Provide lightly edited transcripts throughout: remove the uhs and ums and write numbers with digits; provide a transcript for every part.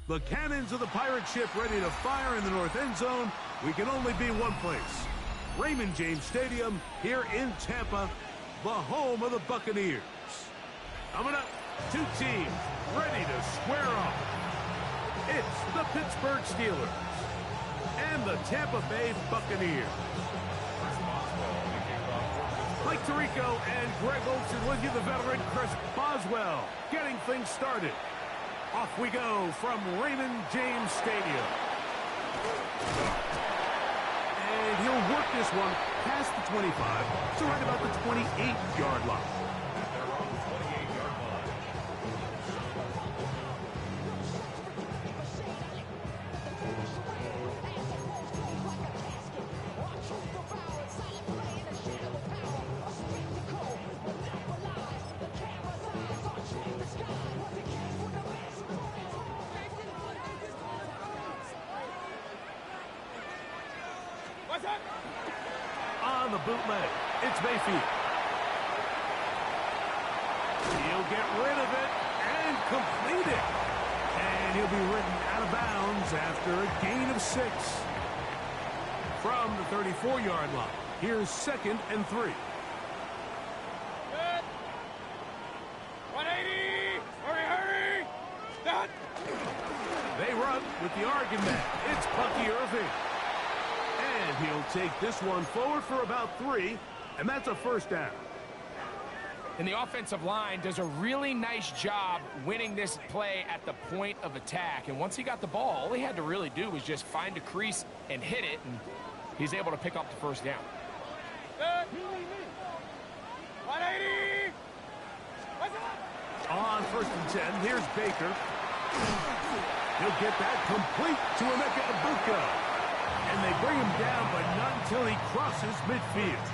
The cannons of the pirate ship ready to fire in the north end zone. We can only be one place. Raymond James Stadium here in Tampa, the home of the Buccaneers. Coming up, two teams ready to square off. It's the Pittsburgh Steelers and the Tampa Bay Buccaneers. Mike Tirico and Greg Olsen with you, the veteran Chris Boswell, getting things started. Off we go from Raymond James Stadium. And he'll work this one past the 25 to right about the 28-yard line. On the bootleg, it's Mayfield. He'll get rid of it and complete it. And he'll be ridden out of bounds after a gain of 6. From the 34-yard line, here's 2nd and 3. Good. 180. Hurry. Stop. They run with the argument. It's Bucky Irving. And he'll take this one forward for about 3, and that's a first down. And the offensive line does a really nice job winning this play at the point of attack. And once he got the ball, all he had to really do was just find a crease and hit it, and he's able to pick up the first down. Good. 180. On 1st and 10, here's Baker. He'll get that complete to Emeka Egbuka. And they bring him down, but not until he crosses midfield.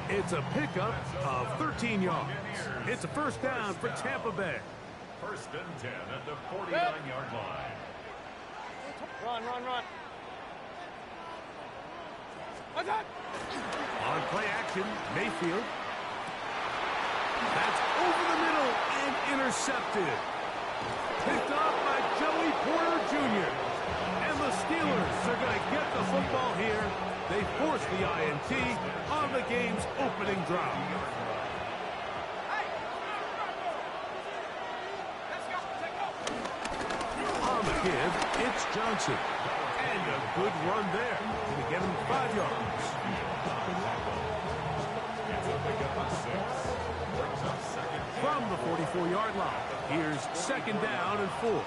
It's a pickup of 13 yards. It's a first down for Tampa Bay. 1st and 10 at the 49-yard line. Run. What's that? On play action, Mayfield. That's over the middle and intercepted. Picked off by Joey Porter Jr. And the Steelers are going to get the football here. They force the INT on the game's opening drive. On the give, it's Johnson. And a good run there to get him 5 yards. From the 44-yard line, here's 2nd down and 4.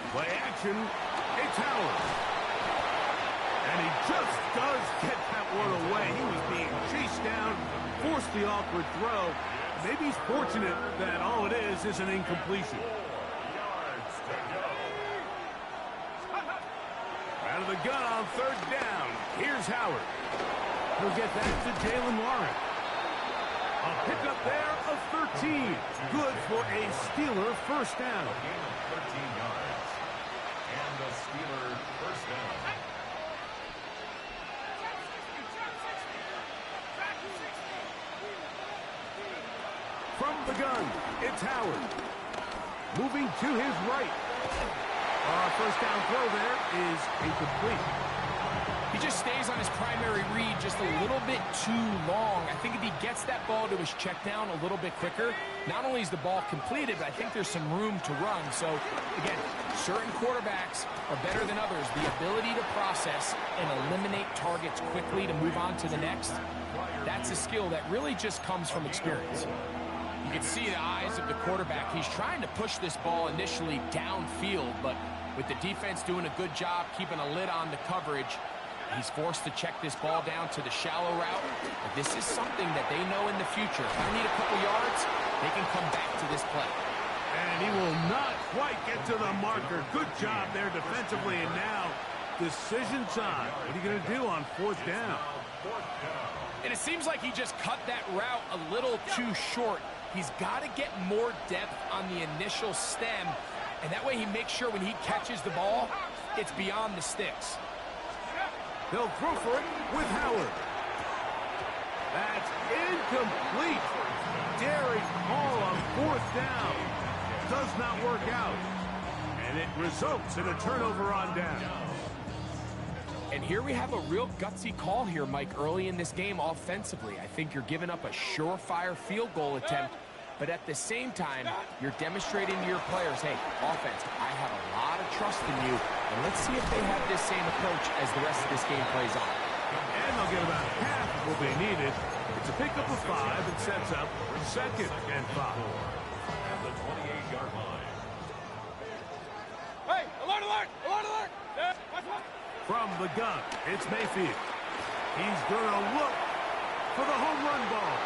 Play action, it's Howard. And he just does get that one away. He was being chased down, forced the awkward throw. Maybe he's fortunate that all it is an incompletion. Out of the gun on 3rd down. Here's Howard. He'll get that to Jalen Warren. A pickup there of 13. Good for a Steeler first down. 13 yards. And the Steeler first down. From the gun, it's Howard. Moving to his right. First down throw there is incomplete. He just stays on his primary read just a little bit too long. I think if he gets that ball to his check down a little bit quicker, not only is the ball completed, but I think there's some room to run. So, again, certain quarterbacks are better than others. The ability to process and eliminate targets quickly to move on to the next, that's a skill that really just comes from experience. You can see the eyes of the quarterback. He's trying to push this ball initially downfield, but with the defense doing a good job keeping a lid on the coverage, he's forced to check this ball down to the shallow route. But this is something that they know in the future. If they need a couple yards, they can come back to this play. And he will not quite get to the marker. Good job there defensively. And now, decision time. What are you going to do on 4th down? And it seems like he just cut that route a little too short. He's got to get more depth on the initial stem. And that way he makes sure when he catches the ball, it's beyond the sticks. They'll throw for it with Howard. That's incomplete. Daring call on 4th down. Does not work out. And it results in a turnover on down. And here we have a real gutsy call here, Mike, early in this game offensively. I think you're giving up a surefire field goal attempt, but at the same time, you're demonstrating to your players, hey, offense, I have a lot of trust in you, and let's see if they have this same approach as the rest of this game plays on. And they'll get about half of what they needed. It's a pickup of 5 and sets up 2nd and 5. At the 28-yard line. Hey, alert, alert, alert, alert. Watch out. From the gun, it's Mayfield. He's going to look for the home run ball.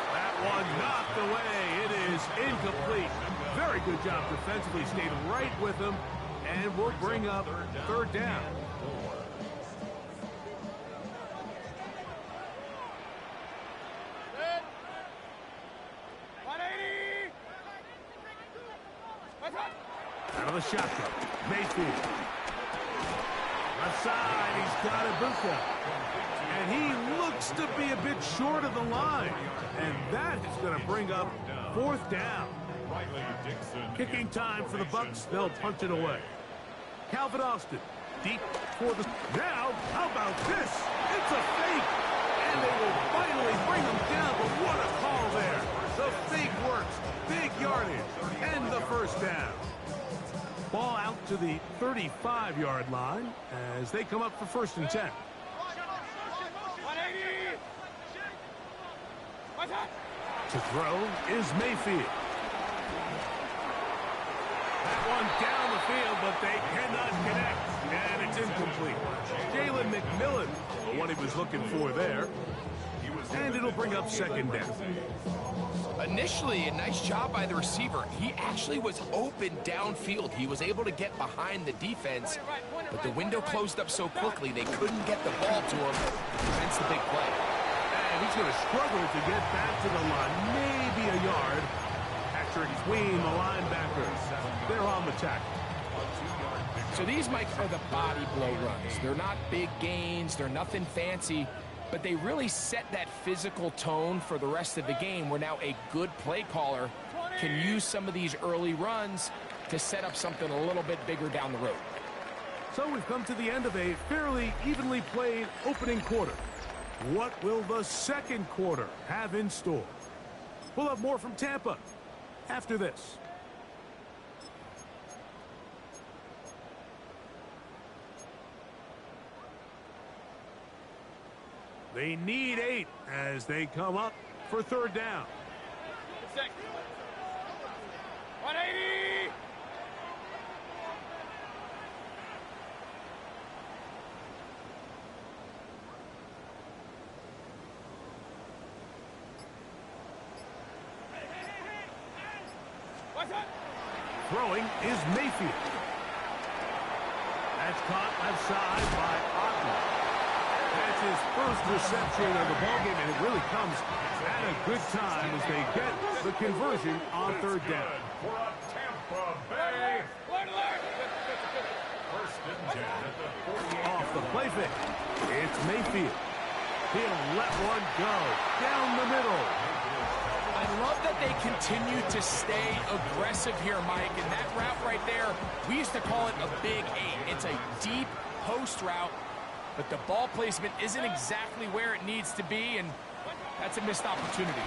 That one knocked away. It is incomplete. Very good job defensively. Stayed right with him, and will bring up 3rd down. Good. 180. Watch out. Out of the shotgun, Mayfield. Left side, he's got Buccs. And he looks to be a bit short of the line. And that is going to bring up 4th down. Kicking time for the Bucks. They'll punch it away. Calvin Austin, deep for the... Now, how about this? It's a fake. And they will finally bring him down. But what a call there. The fake works. Big yardage. And the 1st down. Ball out to the 35-yard line as they come up for 1st and 10. 180. Watch out. To throw is Mayfield. That one down the field, but they cannot connect. And it's incomplete. Jalen McMillan, the one he was looking for there. And it'll bring up 2nd down. Initially, a nice job by the receiver. He actually was open downfield. He was able to get behind the defense, but the window closed up so quickly they couldn't get the ball to him. Hence the big play. And he's going to struggle to get back to the line. Maybe a yard. Patrick Queen, the linebackers. They're on the tackle. So these, Mike, are the body blow runs. They're not big gains. They're nothing fancy. But they really set that physical tone for the rest of the game where now a good play caller can use some of these early runs to set up something a little bit bigger down the road. So we've come to the end of a fairly evenly played opening quarter. What will the 2nd quarter have in store? We'll have more from Tampa after this. They need 8 as they come up for 3rd down. 6. 180. Watch out. Throwing is Mayfield. That's caught left side by Otton. That's his 1st reception of the ballgame, and it really comes at a good time as they get the conversion on 3rd down. For a Tampa Bay. Alert, alert. 1st and 10 at the 48. Off the play fake, it's Mayfield. He'll let one go down the middle. I love that they continue to stay aggressive here, Mike, and that route right there, we used to call it a big 8. It's a deep post route, but the ball placement isn't exactly where it needs to be, and that's a missed opportunity.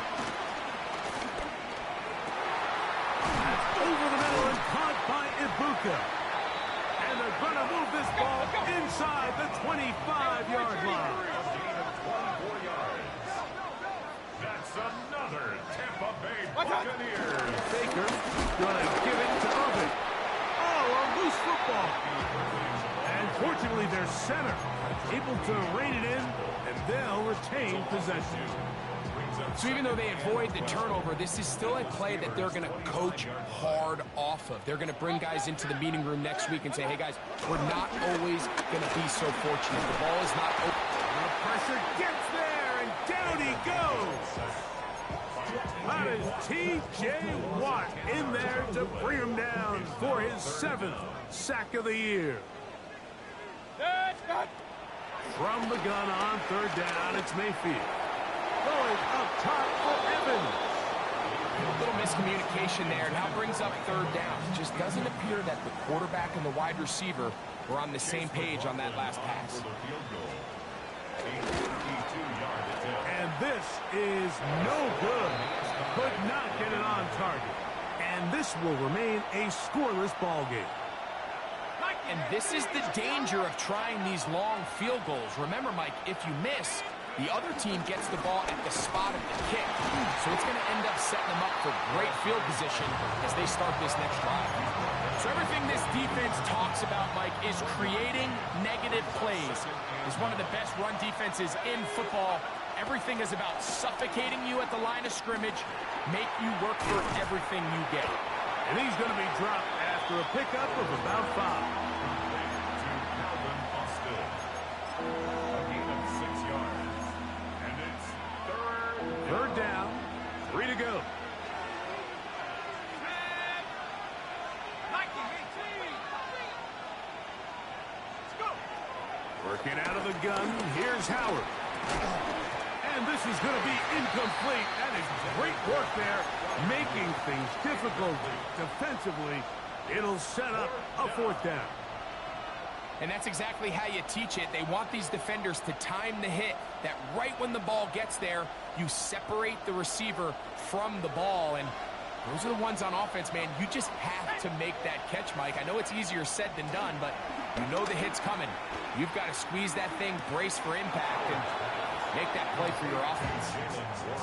That's over the middle and caught by Ibuka. And they're going to move this ball inside the 25-yard line. That's another Tampa Bay Buccaneers. Baker going to give it to Irving. Oh, a loose football. And fortunately, their center able to rein it in, and they'll retain possession. So even though they avoid the turnover, this is still a play that they're going to coach hard off of. They're going to bring guys into the meeting room next week and say, hey, guys, we're not always going to be so fortunate. The ball is not open. The pressure gets there, and down he goes. That is T.J. Watt in there to bring him down for his 7th sack of the year. From the gun on 3rd down, it's Mayfield. Going up top for Evans. A little miscommunication there. Now brings up third down. It just doesn't appear that the quarterback and the wide receiver were on the same page on that last pass. And this is no good. Could not get it on target. And this will remain a scoreless ball game. And this is the danger of trying these long field goals. Remember, Mike, if you miss, the other team gets the ball at the spot of the kick. So it's going to end up setting them up for great field position as they start this next drive. So everything this defense talks about, Mike, is creating negative plays. It's one of the best run defenses in football. Everything is about suffocating you at the line of scrimmage, make you work for everything you get. And he's going to be dropped after a pickup of about 5. Third down, 3 to go. Working out of the gun, here's Howard. And this is going to be incomplete. That is great work there, making things difficult defensively. It'll set up a 4th down. And that's exactly how you teach it. They want these defenders to time the hit, that right when the ball gets there, you separate the receiver from the ball. And those are the ones on offense, man. You just have to make that catch, Mike. I know it's easier said than done, but you know the hit's coming. You've got to squeeze that thing, brace for impact, and make that play for your offense.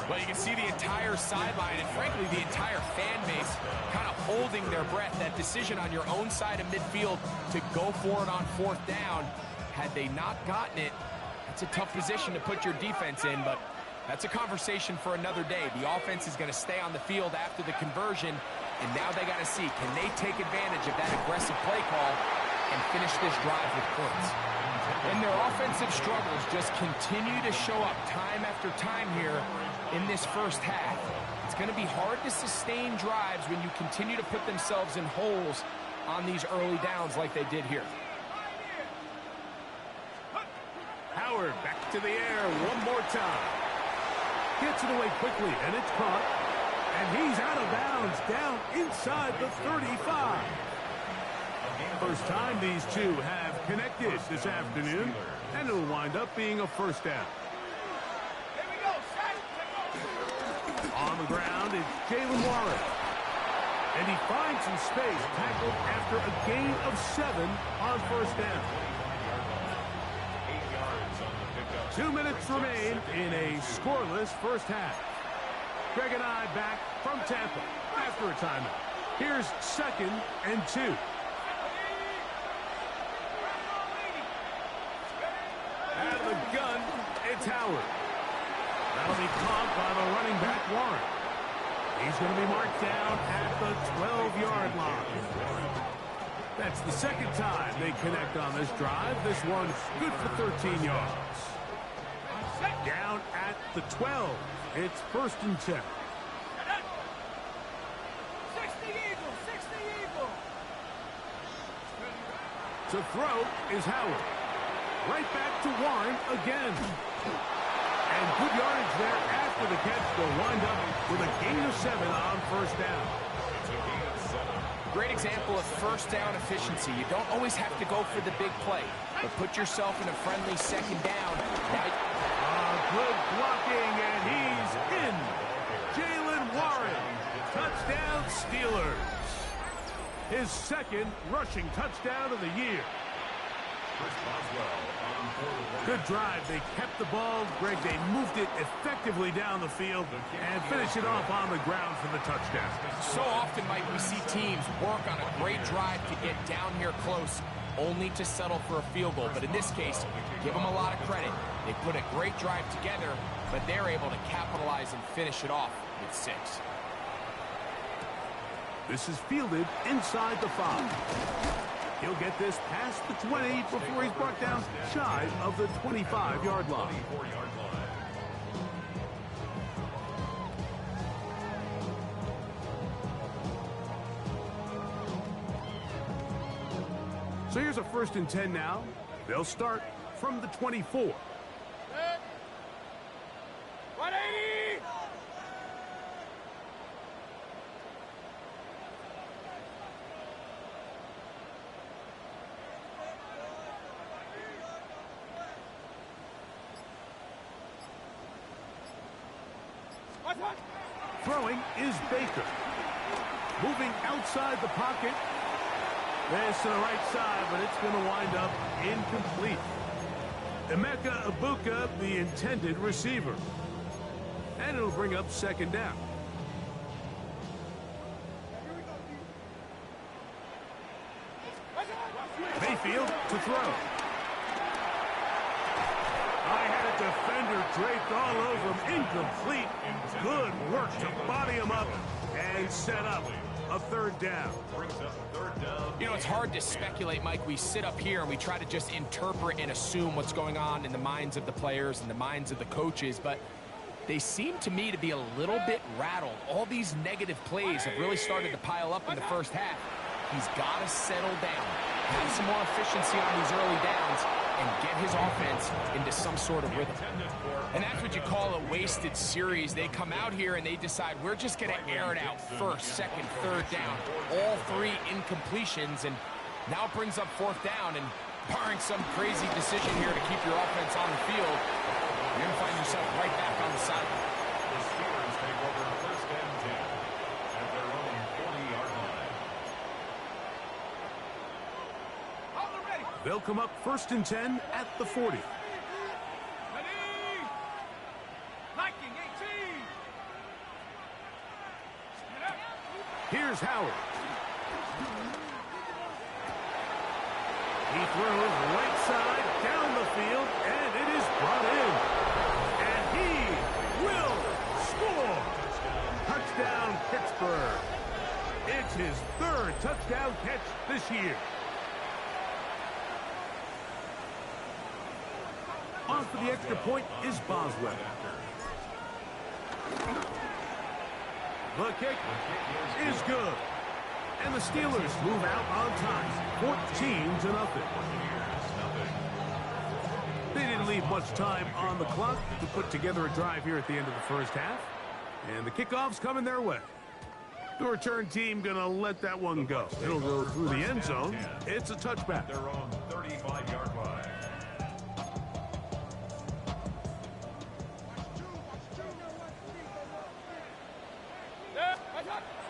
Well, you can see the entire sideline and, frankly, the entire fan base kind of holding their breath. That decision on your own side of midfield to go for it on 4th down, had they not gotten it, it's a tough position to put your defense in, but that's a conversation for another day. The offense is going to stay on the field after the conversion, and now they got to see, can they take advantage of that aggressive play call and finish this drive with points? And their offensive struggles just continue to show up time after time here in this first half. It's going to be hard to sustain drives when you continue to put themselves in holes on these early downs like they did here. Howard back to the air one more time. Gets it away quickly, and it's caught. And he's out of bounds, down inside the 35. First time these two have connected this afternoon, and it'll wind up being a 1st down. On the ground, it's Jalen Warren. And he finds some space, tackled after a gain of 7 on 1st down. 2 minutes remain in a scoreless first half. Greg and I back from Tampa after a timeout. Here's 2nd and 2. Out of the gun, it's Howard. That'll be caught by the running back, Warren. He's going to be marked down at the 12-yard line. That's the 2nd time they connect on this drive. This one's good for 13 yards. Down at the 12. It's 1st and 10. 60 Eagle. To throw is Howard. Right back to Warren again. And good yardage there after the catch. They'll wind up with a gain of 7 on 1st down. Great example of 1st down efficiency. You don't always have to go for the big play, but put yourself in a friendly 2nd down. Good blocking, and he's in. Jalen Warren. Touchdown, Steelers. His 2nd rushing touchdown of the year. Good drive. They kept the ball. Greg, they moved it effectively down the field and finished it off on the ground for the touchdown. So often, Mike, we see teams work on a great drive to get down here close, only to settle for a field goal. But in this case, give them a lot of credit. They put a great drive together, but they're able to capitalize and finish it off with 6. This is fielded inside the 5. He'll get this past the 20 before he's brought down shy of the 25-yard line. So here's a 1st and 10 now. They'll start from the 24. 180. Throwing is Baker. Moving outside the pocket. This to the right side, but it's going to wind up incomplete. Emeka Ibuka, the intended receiver. And it'll bring up second down. Mayfield to throw. I had a defender draped all over him. Incomplete. Good work to body him up and set up a third down. You know, it's hard to speculate, Mike. We sit up here and we try to just interpret and assume what's going on in the minds of the players and the minds of the coaches, but they seem to me to be a little bit rattled. All these negative plays have really started to pile up in the first half. He's got to settle down, have some more efficiency on these early downs, and get his offense into some sort of rhythm. And that's what you call a wasted series. They come out here and they decide, we're just going to air it out first, second, third down. All three incompletions, and now it brings up fourth down. And barring some crazy decision here to keep your offense on the field, you're going to find yourself right back on the sideline. The Steelers take over first and 10 at their own 40-yard line. They'll come up first and 10 at the 40. Here's Howard. He throws right side down the field, and it is brought in. And he will score. Touchdown, Pittsburgh. It's his third touchdown catch this year. On for the extra point is Boswell. The kick is good. And the Steelers move out on time, 14-0. They didn't leave much time on the clock to put together a drive here at the end of the first half. And the kickoff's coming their way. The return team going to let that one go. It'll go through the end zone. It's a touchback. Their own 35-yard line.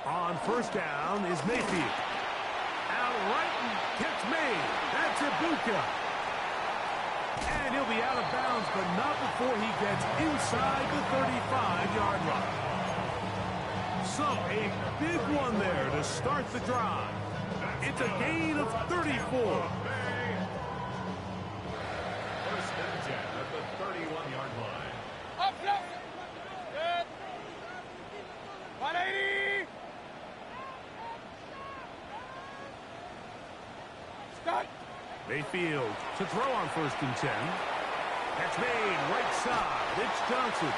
On first down is Mayfield. Out right and catch made. That's Ibuka. And he'll be out of bounds, but not before he gets inside the 35-yard line. So a big one there to start the drive. It's a gain of 34. First and 10 at the 31-yard line. Up, up. Good. 180. Start. Mayfield to throw on first and 10. That's made right side. It's Johnson.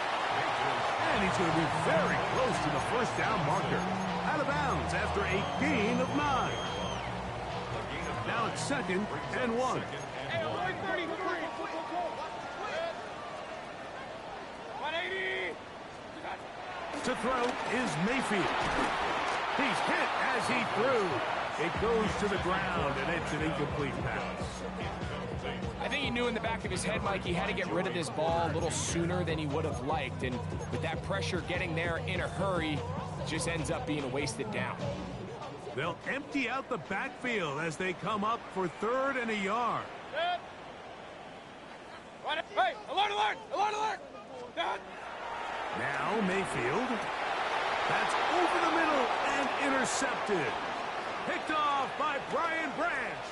And he's going to be very close to the first down marker. Out of bounds after a gain of 9. Now it's second and 1. Hey, 133. 180. To throw is Mayfield. He's hit as he threw. It goes to the ground, and it's an incomplete pass. I think he knew in the back of his head, Mike, he had to get rid of this ball a little sooner than he would have liked. And with that pressure getting there in a hurry, it just ends up being a wasted down. They'll empty out the backfield as they come up for third and a yard. Good. Hey, alert, alert, alert, alert. Done. Now Mayfield. That's over the middle and intercepted. Picked off by Brian Branch.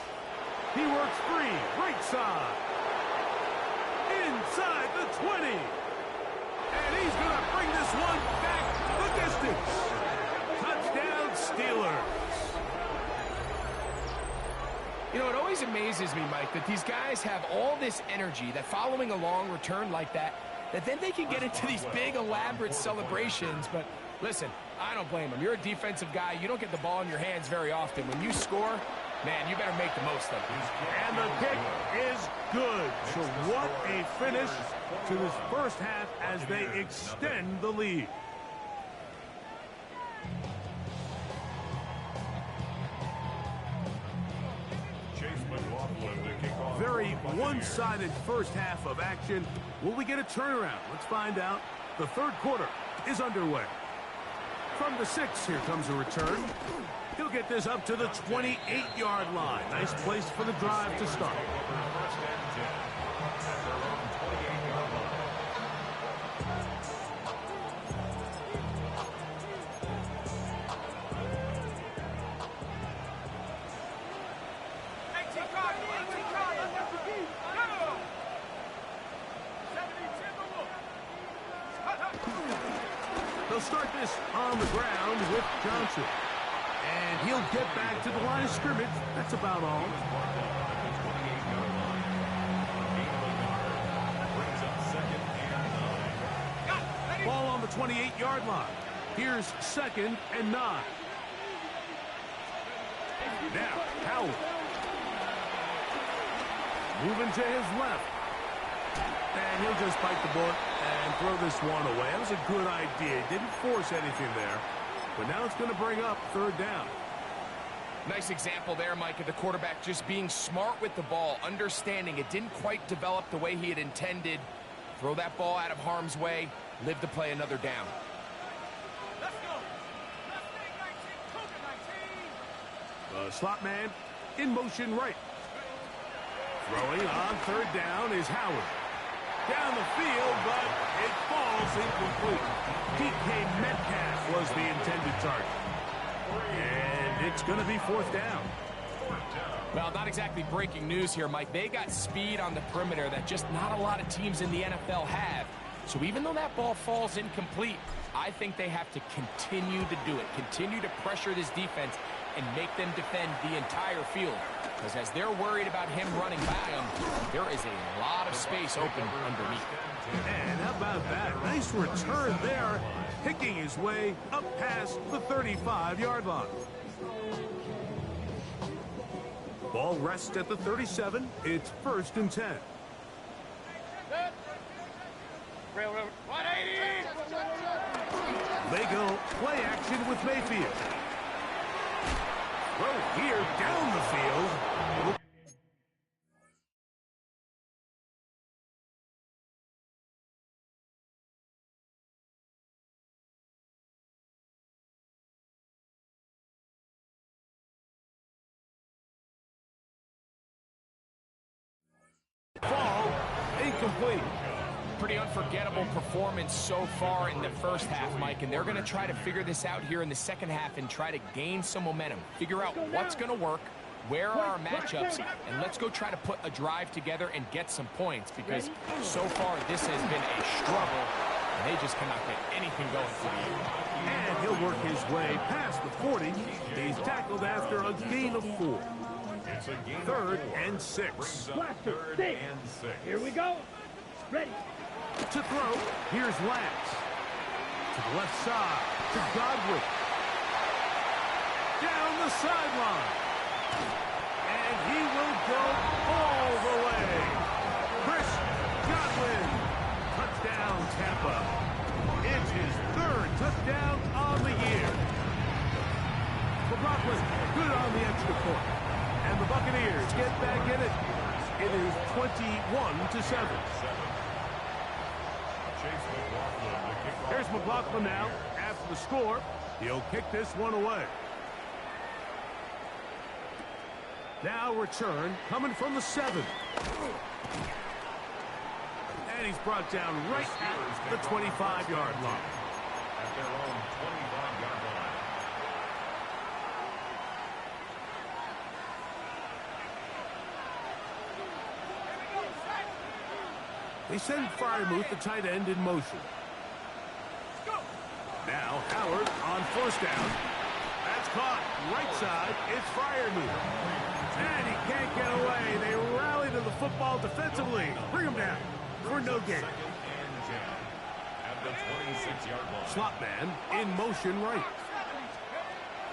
He works free, right side. Inside the 20. And he's going to bring this one back the distance. Touchdown, Steelers. You know, it always amazes me, Mike, that these guys have all this energy, that following a long return like that then they can get into these big, elaborate celebrations. But listen, I don't blame them. You're a defensive guy. You don't get the ball in your hands very often. When you score, man, you better make the most of it. And the kick is good. So what a finish to this first half as they extend the lead. Very one-sided first half of action. Will we get a turnaround? Let's find out. The third quarter is underway. From the 6, here comes a return. He'll get this up to the 28-yard line. Nice place for the drive to start. First and 10 at their own 28-yard line. They'll start this on the ground with Johnson. And he'll get back to the line of scrimmage. That's about all. Ball on the 28-yard line. Here's 2nd and 9. Now, Howard. Moving to his left. And he'll just bite the bullet and throw this one away. That was a good idea. Didn't force anything there. But now it's going to bring up 3rd down. Nice example there, Mike, of the quarterback just being smart with the ball, understanding it didn't quite develop the way he had intended. Throw that ball out of harm's way, live to play another down. Let's go. The slot man in motion right. Throwing on 3rd down is Howard. Down the field, but it falls incomplete. DK Metcalf was the intended target. And it's going to be 4th down. Well, not exactly breaking news here, Mike. They got speed on the perimeter that just not a lot of teams in the NFL have. So even though that ball falls incomplete, I think they have to continue to do it. Continue to pressure this defense and make them defend the entire field. Because as they're worried about him running by them, there is a lot of space open underneath. And how about that? Nice return there, picking his way up past the 35-yard line. Ball rests at the 37. It's 1st and 10. Railroad. 180. They go play action with Mayfield. Throw here down the field. Ball incomplete. Pretty unforgettable performance so far in the first half, Mike, and they're going to try to figure this out here in the second half and try to gain some momentum. Figure out what's going to work, where are our matchups, and let's go try to put a drive together and get some points, because so far this has been a struggle, and they just cannot get anything going for the year. And he'll work his way past the 40. He's tackled after a gain of 4. It's a gain 3rd and 6. Third and 6. Here we go. Ready. To throw, here's Lance. To the left side, to Godwin. Down the sideline. And he will go all the way. Chris Godwin. Touchdown, Tampa. It's his 3rd touchdown on the year. McLaughlin good on the extra point. And the Buccaneers get back in it. It is 21-7. Here's McLaughlin now. After the score, he'll kick this one away. Now return coming from the 7. And he's brought down right at the 25-yard line. At their own 25-yard line. They send Freiermuth, the tight end, in motion. Now Howard on 1st down. That's caught. Right side, it's Freiermuth. And he can't get away. They rally to the football defensively. Bring him down for no gain. 2nd and 10 at the 26-yard line. Slot man in motion right.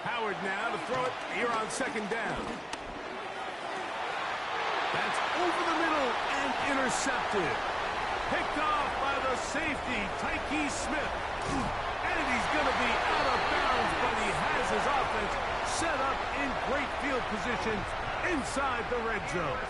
Howard now to throw it here on 2nd down. That's over the middle and intercepted. Picked off by the safety, Tyke Smith. And he's going to be out of bounds, but he has his offense set up in great field position inside the red zone.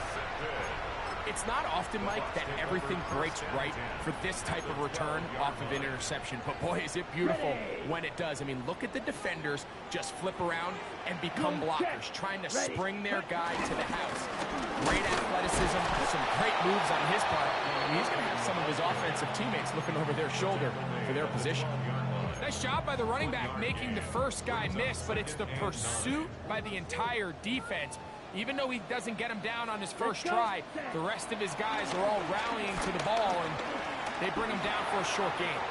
It's not often, Mike, that everything breaks right for this type of return off of an interception. But, boy, is it beautiful when it does. I mean, look at the defenders just flip around and become blockers, trying to spring their guy to the house. Great athleticism, some great moves on his part. And he's going to have some of his offensive teammates looking over their shoulder for their position. Nice job by the running back making the first guy miss, but it's the pursuit by the entire defense. Even though he doesn't get him down on his first try, the rest of his guys are all rallying to the ball, and they bring him down for a short gain.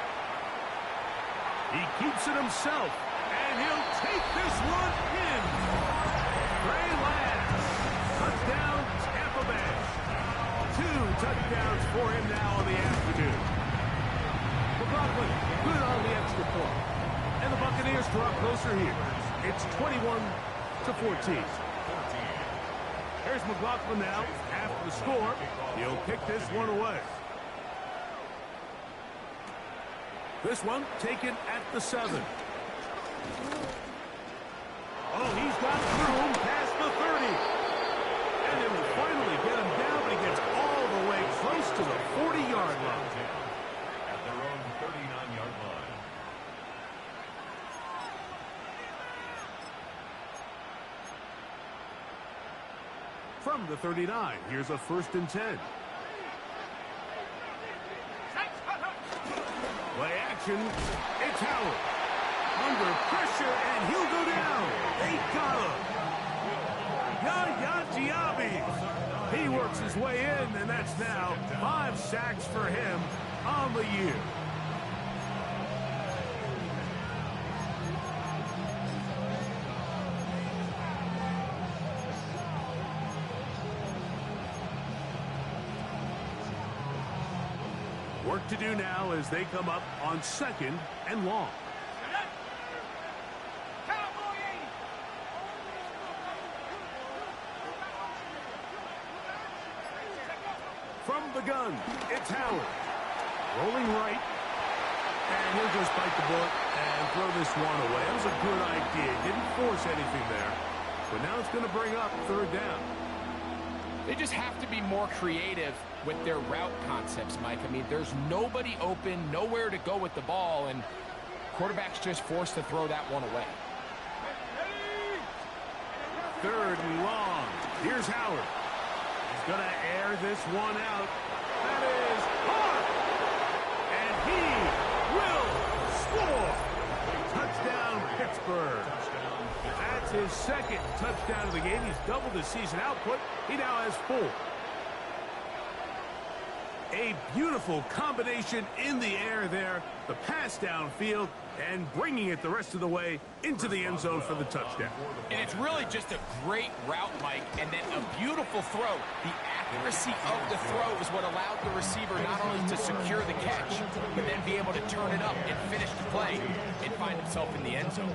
He keeps it himself, and he'll take this one in. Trey Lance, touchdown Tampa Bay. 2 touchdowns for him now on the afternoon. McLaughlin, good on the extra point. And the Buccaneers draw closer here. It's 21-14. Here's McLaughlin now. After the score, he'll kick this one away. This one taken at the 7. Oh, he's got room past the 30. And it will finally get him down, but he gets all the way close to the 40-yard line. At their own 39-yard line. From the 39, here's a 1st and 10. Play action, it's Howard. Under pressure, and he'll go down. They got him. Yaya Diaby. He works his way in, and that's now 5 sacks for him on the year. Work to do now as they come up on 2nd and long. From the gun, it's Howard. Rolling right. And he'll just bite the bullet and throw this one away. That was a good idea. Didn't force anything there. But now it's going to bring up 3rd down. They just have to be more creative with their route concepts, Mike. I mean, there's nobody open, nowhere to go with the ball, and quarterback's just forced to throw that one away. 3rd and long. Here's Howard. He's going to air this one out. That is hard. And he will score. Touchdown, Pittsburgh. That's his 2nd touchdown of the game. He's doubled his season output. He now has 4. A beautiful combination in the air there. The pass downfield and bringing it the rest of the way into the end zone for the touchdown. And it's really just a great route, Mike, and then a beautiful throw. The accuracy of the throw is what allowed the receiver not only to secure the catch, but then be able to turn it up and finish the play and find himself in the end zone.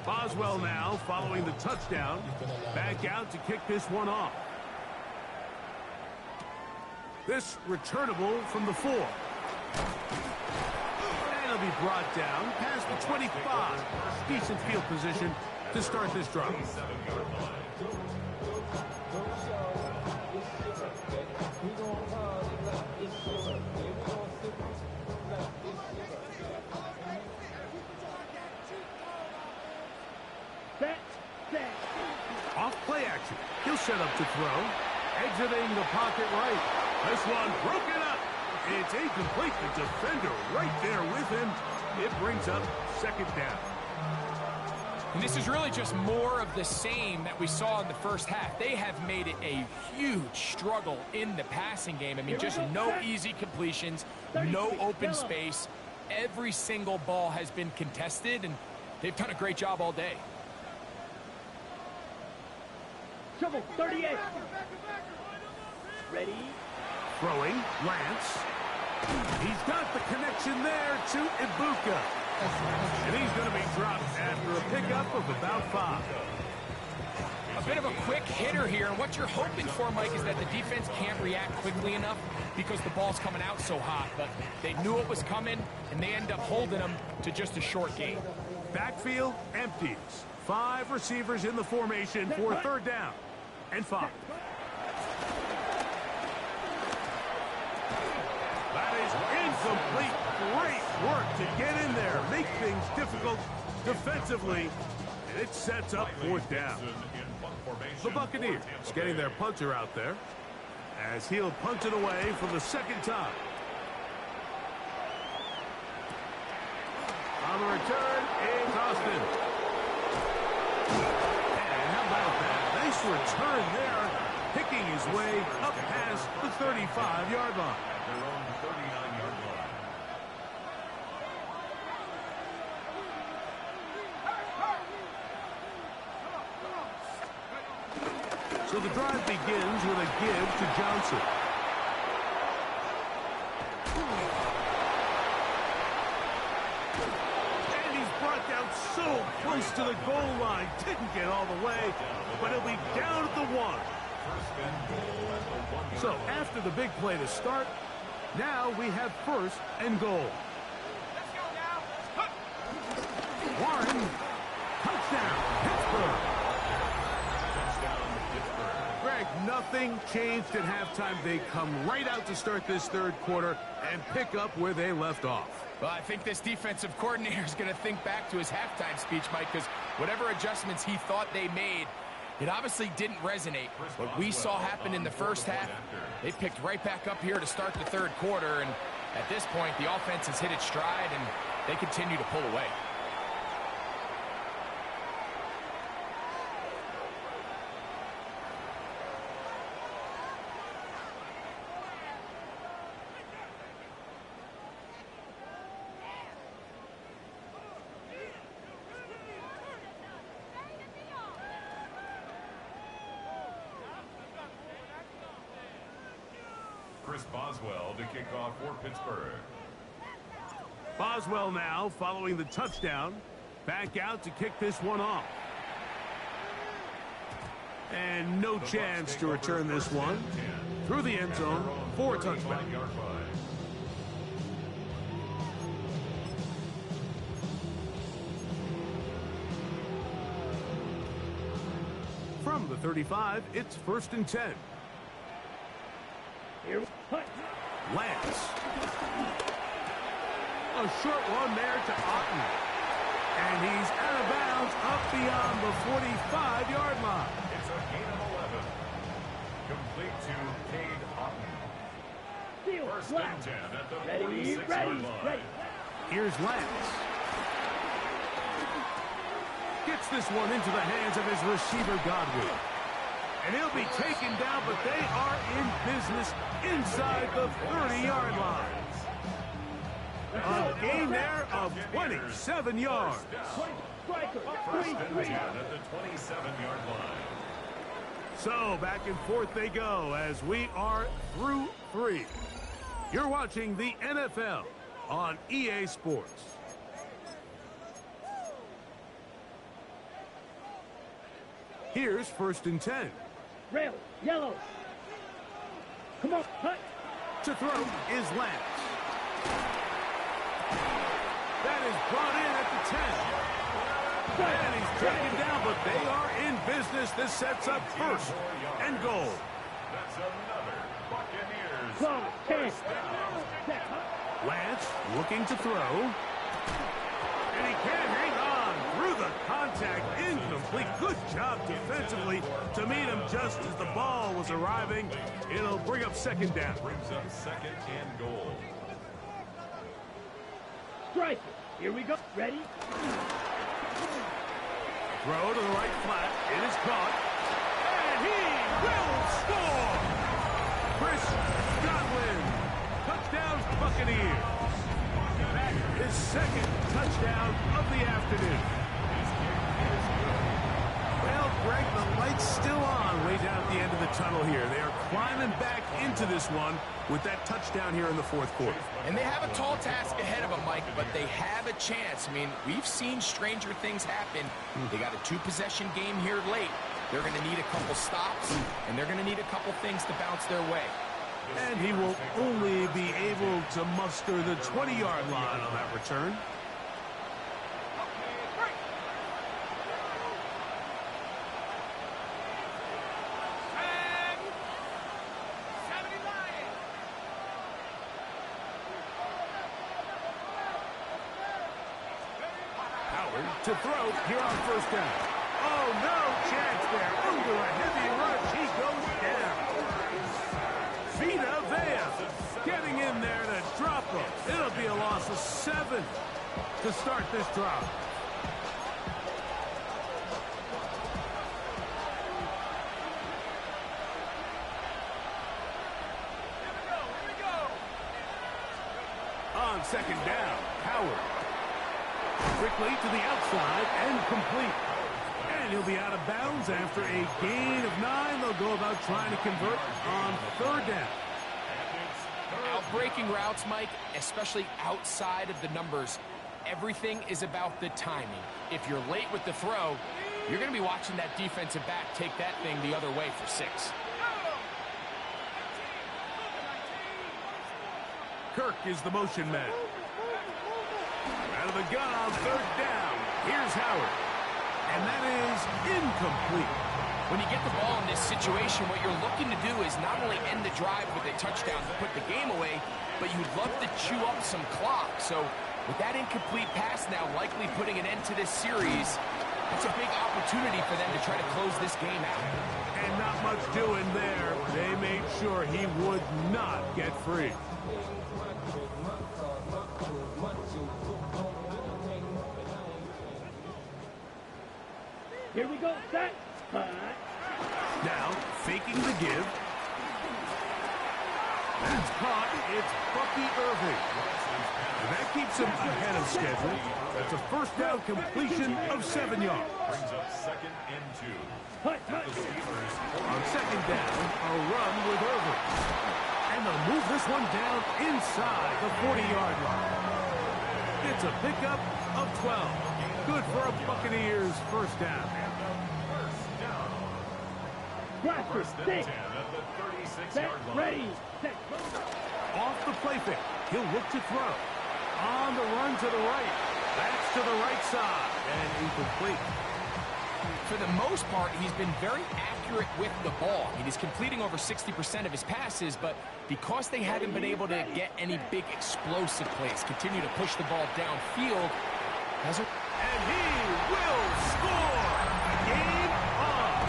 Boswell now following the touchdown. Back out to kick this one off. This returnable from the 4. And it'll be brought down past the 25. Decent field position to start this drive. Off play action. He'll set up to throw. Exiting the pocket right. This one broken up. It's incomplete. The defender right there with him. It brings up 2nd down. And this is really just more of the same that we saw in the first half. They have made it a huge struggle in the passing game. I mean, just no easy completions, no open space. Every single ball has been contested, and they've done a great job all day. Trouble, 38. Ready? Throwing, Lance. He's got the connection there to Ibuka. And he's going to be dropped after a pickup of about 5. A bit of a quick hitter here, and what you're hoping for, Mike, is that the defense can't react quickly enough because the ball's coming out so hot. But they knew it was coming, and they end up holding them to just a short gain. Backfield empties. 5 receivers in the formation for 3rd down and 5. That is incomplete. Great work to get in there, make things difficult defensively, and it sets up 4th down. The Buccaneers getting their punter out there as he'll punt it away for the 2nd time. On the return, it's Austin. And how about that? Nice return there, picking his way up past the 35-yard line. At their own 39-yard line. So the drive begins with a give to Johnson. And he's brought down so close to the goal line. Didn't get all the way, but he'll be down at the 1. So after the big play to start, now we have 1st and goal. Warren, touchdown, Pittsburgh. Greg, nothing changed at halftime. They come right out to start this 3rd quarter and pick up where they left off. Well, I think this defensive coordinator is going to think back to his halftime speech, Mike, because whatever adjustments he thought they made, it obviously didn't resonate. What we saw happen in the 1st half, they picked right back up here to start the 3rd quarter, and at this point, the offense has hit its stride, and they continue to pull away. Boswell to kick off for Pittsburgh. Boswell now following the touchdown. Back out to kick this one off. And no chance to return this one. Through the end zone for a touchback. From the 35, it's 1st and 10. Lance. A short one there to Otten. And he's out of bounds up beyond the 45-yard line. It's a gain of 11. Complete to Cade Otten. 1st and 10 at the 46-yard line. Here's Lance. Gets this one into the hands of his receiver, Godwin. And he'll be taken down, but they are in business inside the 30-yard line. A gain there of 27 yards. 1st and 10 at the 27-yard line. So back and forth they go as we are through 3. You're watching the NFL on EA Sports. Here's 1st and 10. Rail, yellow. Come on, cut. To throw is Lance. That is brought in at the 10. And he's taken down, but they are in business. This sets up 1st and goal. That's another Buccaneers. 10. Lance looking to throw. And he can't hang on through the contact. Incomplete. Good job defensively to meet him just as the ball was arriving. It'll bring up 2nd down. Brings up 2nd and goal. Strike. Here we go. Ready? Throw to the right flat. It is caught. And he will score! Chris Godwin. Touchdown, Buccaneers. His 2nd touchdown of the afternoon. Well, Greg, the light's still on way down at the end of the tunnel here. They are climbing back into this one with that touchdown here in the 4th quarter. And they have a tall task ahead of them, Mike, but they have a chance. I mean, we've seen stranger things happen. They got a 2-possession game here late. They're going to need a couple stops, and they're going to need a couple things to bounce their way. And he will only be able to muster the 20-yard line on that return. To throw here on first down. Oh, no chance there. Under a heavy rush, he goes down. Vita Vea getting in there to drop him. It'll be a loss of 7 to start this drive. Here we go. On second down, Howard. Quickly to the outside and complete. And he'll be out of bounds after a gain of 9. They'll go about trying to convert on third down. Out breaking routes, Mike, especially outside of the numbers, everything is about the timing. If you're late with the throw, you're going to be watching that defensive back take that thing the other way for 6. Kirk is the motion man. Out of the gun on third down. Here's Howard. And that is incomplete. When you get the ball in this situation, what you're looking to do is not only end the drive with a touchdown to put the game away, but you'd love to chew up some clock. So with that incomplete pass now likely putting an end to this series, that's a big opportunity for them to try to close this game out. And not much doing there. They made sure he would not get free. Here we go, set. Now, faking the give. That's caught. It's Bucky Irving. And that keeps him ahead of schedule. That's a first down completion of 7 yards. Brings up 2nd and 2. On second down, a run with Irving. And they'll move this one down inside the 40-yard line. It's a pickup of 12. Good for a Buccaneers first down. First and 10 at the 36-yard line. Ready. Set. Off the play fake. He'll look to throw. On the run to the right. That's to the right side. And incomplete. For the most part, he's been very accurate with the ball. I mean, he's completing over 60% of his passes, but because they haven't been able to get any big explosive plays, continue to push the ball downfield, and he will score! Game on!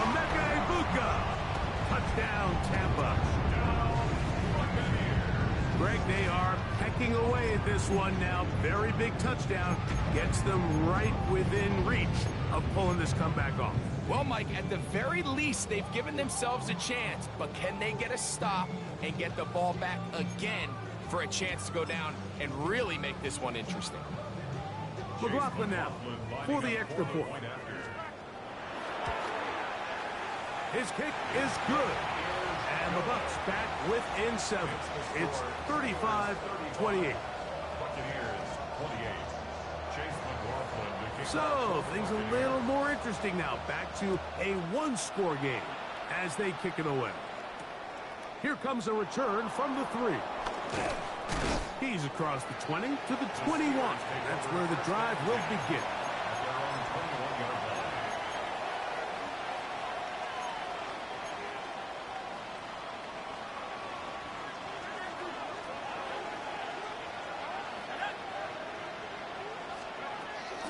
Emeka Buccs. Touchdown, Tampa. Greg, they are pecking away at this one now. Very big touchdown. Gets them right within reach of pulling this comeback off. Well, Mike, at the very least, they've given themselves a chance. But can they get a stop and get the ball back again for a chance to go down and really make this one interesting? McLaughlin now for the extra point. His kick is good. And the Bucks back within 7. It's 35-28. So, things a little more interesting now. Back to a one-score game as they kick it away. Here comes a return from the 3. He's across the 20 to the 21. That's where the drive will begin.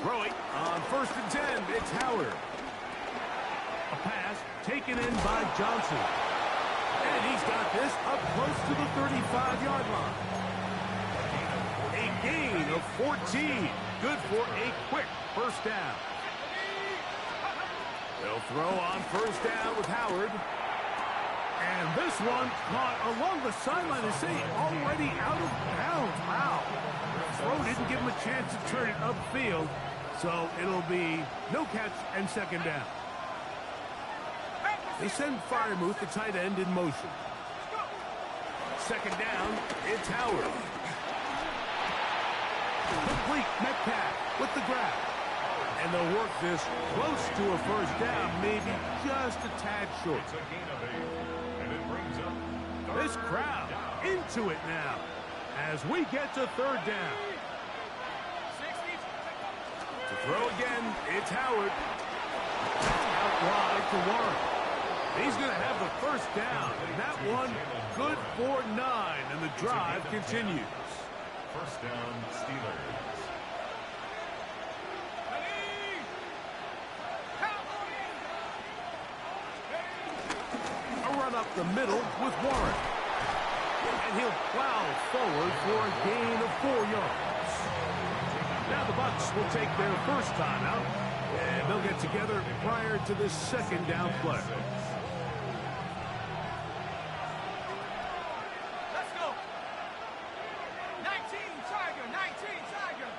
Throwing on 1st and 10, it's Howard. A pass taken in by Johnson. And he's got this up close to the 35-yard line. A gain of 14. Good for a quick first down. They'll throw on 1st down with Howard. And this one caught along the sideline, they say, already out of bounds. Wow. The throw didn't give him a chance to turn it upfield. So it'll be no catch and 2nd down. They send Freiermuth, the tight end, in motion. 2nd down, it's Howard. Complete Metcalf with the grab. And they'll work this close to a first down, maybe just a tad short. It's a gain of 8, and it brings up This crowd into it now as we get to third down. To throw again, it's Howard. Out wide to Warren. He's going to have the first down, and that one good for 9, and the drive continues. first down, Steelers. A run up the middle with Warren. And he'll plow forward for a gain of 4 yards. Now the Bucks will take their first timeout, and they'll get together prior to this second down play. Let's go. 19 Tiger, 19 Tiger.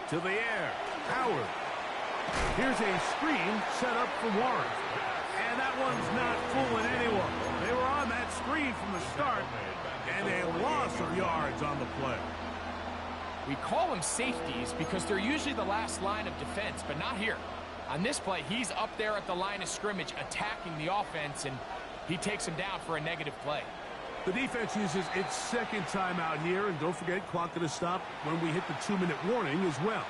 To the air, Howard. Here's a screen set up for Warren. And that one's not fooling anyone. They were on that screen from the start, and a loss of yards on the play. We call them safeties because they're usually the last line of defense, but not here. On this play, he's up there at the line of scrimmage attacking the offense, and he takes him down for a negative play. The defense uses its second timeout here, and don't forget, clock going to stop when we hit the 2-minute warning as well.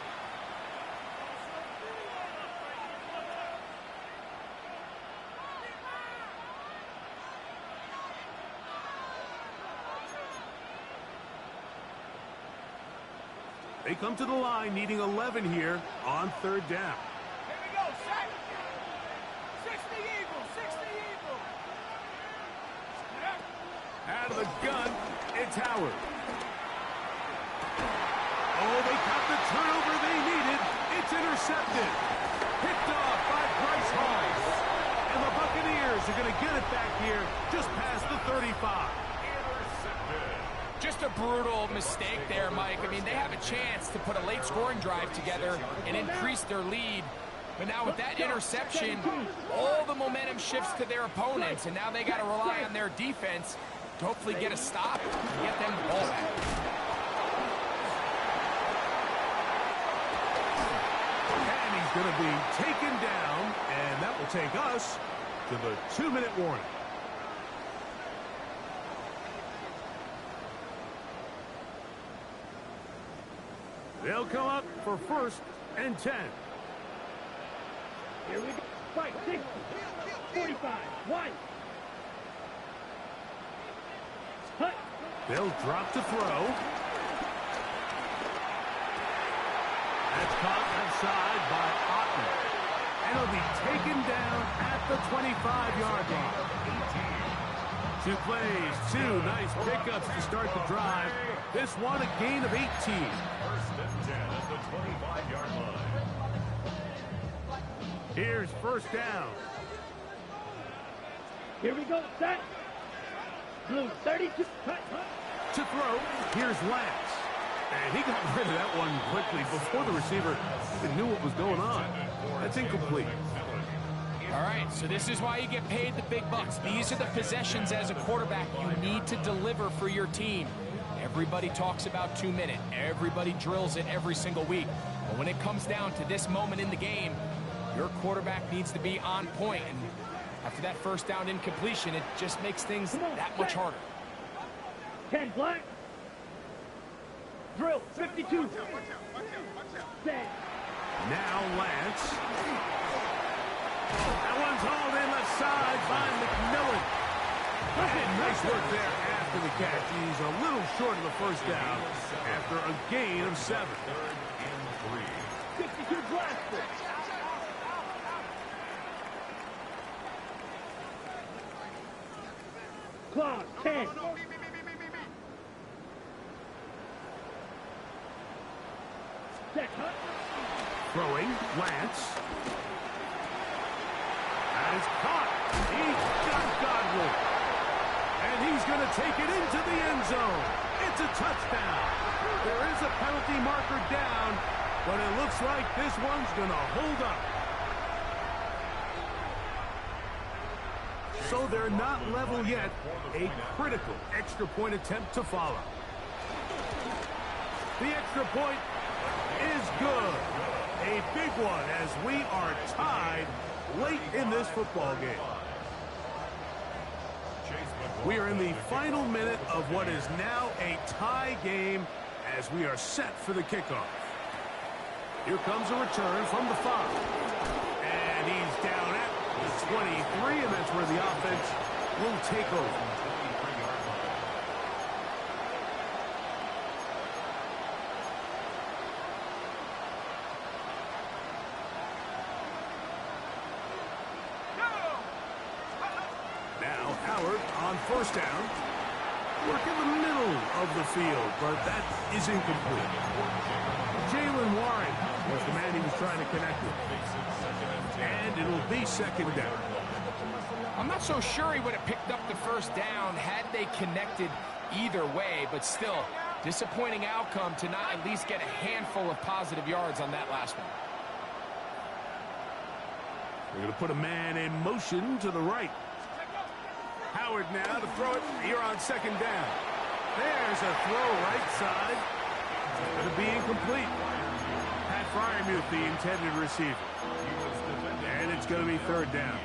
They come to the line needing 11 here on third down. Here we go, set. 60 Eagles, 60 Eagles. Out of the gun, it's Howard. Oh, they got the turnover they needed. It's intercepted. Picked off by Bryce Hall. And the Buccaneers are going to get it back here just past the 35. Just a brutal mistake there, Mike. I mean, they have a chance to put a late scoring drive together and increase their lead. But now with that interception, all the momentum shifts to their opponents, and now they got to rely on their defense to hopefully get a stop and get them the ball back. And he's going to be taken down, and that will take us to the 2-minute warning. They'll come up for 1st and 10. Here we go. 5, 6, 45, 1. Hut. They'll drop to throw. That's caught outside by Otten. And he'll be taken down at the 25-yard line. 2 plays, 2 nice pickups to start the drive. This one a gain of 18. 1st and 10 at the 25-yard line. Here's 1st down. Here we go. Set. Blue 32. Hut. To throw, here's Lance. And he got rid of that one quickly before the receiver even knew what was going on. That's incomplete. All right, so this is why you get paid the big bucks. These are the possessions as a quarterback you need to deliver for your team. Everybody talks about 2-minute. Everybody drills it every single week. But when it comes down to this moment in the game, your quarterback needs to be on point. And after that first down incompletion, it just makes things that much harder. 10 black. Drill 52. Set. Now Lance. That one's hauled in the side by McMillan. And nice work there after the catch. He's a little short of the first down after a gain of 7. 3rd and 3. 52 blaster. Clock 10. Set. Hut. Throwing, Lance. That is caught. He's got Godwin. And he's going to take it into the end zone. It's a touchdown. There is a penalty marker down, but it looks like this one's going to hold up. So they're not level yet. A critical extra point attempt to follow. The extra point is is good. A big one as we are tied late in this football game. We are in the final minute of what is now a tie game as we are set for the kickoff. Here comes a return from the 5. And he's down at the 23, and that's where the offense will take over. Now Howard on first down. Work in the middle of the field, but that is incomplete. Jalen Warren was the man he was trying to connect with. And it'll be second down. I'm not so sure he would have picked up the first down had they connected either way, but still, disappointing outcome to not at least get a handful of positive yards on that last one. We're going to put a man in motion to the right. Howard now to throw it here on second down. There's a throw right side. It's going to be incomplete. Pat Fryermuth, the intended receiver. And it's going to be third down.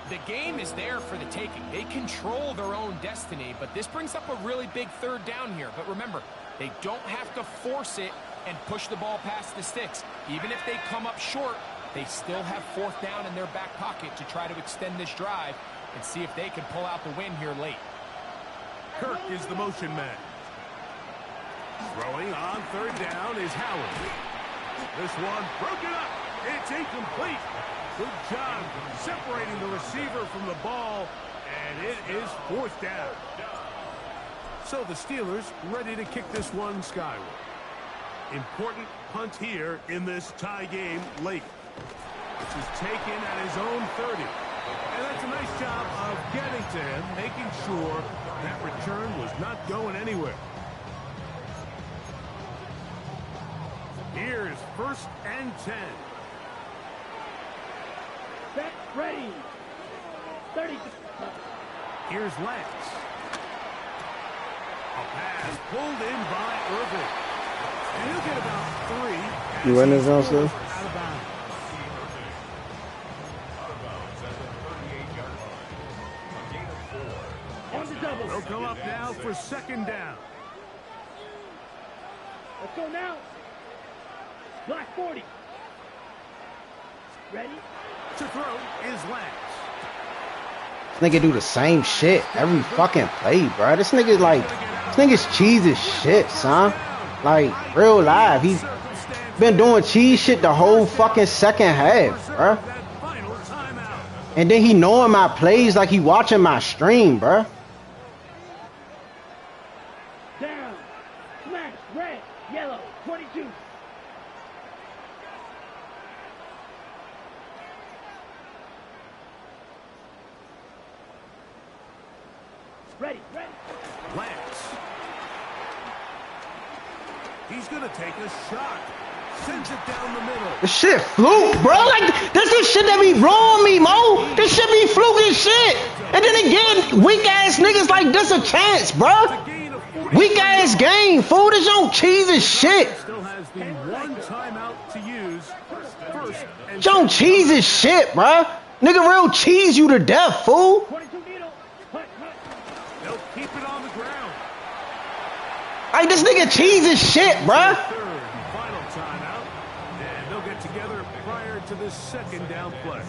The game is there for the taking. They control their own destiny, but this brings up a really big third down here. But remember, they don't have to force it and push the ball past the sticks. Even if they come up short, they still have fourth down in their back pocket to try to extend this drive and see if they can pull out the win here late. Kirk is the motion man. Throwing on third down is Howard. This one broken up. It's incomplete. Good job separating the receiver from the ball, and it is fourth down. So the Steelers ready to kick this one skyward. Important punt here in this tie game late. This is taken at his own 30. And that's a nice job of getting to him, making sure that return was not going anywhere. Here's first and 10. Set, ready. 30. Here's Lance. A pass pulled in by Irvin. And he'll get about 3. You running his own stuff? Out of bounds. On the double. They'll come up now for second down. Let's go now. Black 40. Ready? To throw is Lance. This nigga do the same shit every fucking play, bro. This nigga's cheese as shit, son. Like, real live. He's been doing cheese shit the whole fucking second half, bro. And then he knowing my plays like he watching my stream, bro. Down. Smash. Red. Yellow. 22. Ready. Lance. He's going to take a shot. Sends it down the middle. This shit fluke, bro. Like, that's the shit that be blowing me, Mo. This shit be fluke as shit. And then again, weak ass niggas like this a chance, bro. Weak ass game. Fool, this on cheese as shit. Still has the one timeout to use. First and John cheese as shit, bro. Nigga real cheese you to death, fool. 22 needle. Hut. they'll keep it on the ground. Like, this nigga cheese as shit, bro. Third and final timeout. And they'll get together prior to the second down play.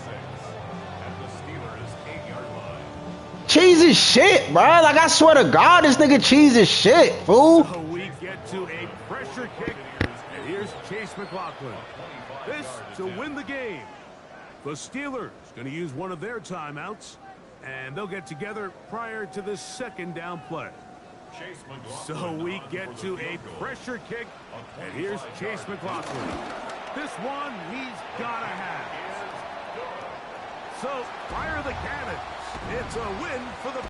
Cheese is shit, bro. Like, I swear to God, this nigga cheese is shit, fool. So we get to a pressure kick. And here's Chase McLaughlin. This to win the game. The Steelers going to use one of their timeouts. And they'll get together prior to the second down play. So we get to a pressure kick. And here's Chase McLaughlin. This one he's got to have. So fire the cannons. It's a win for the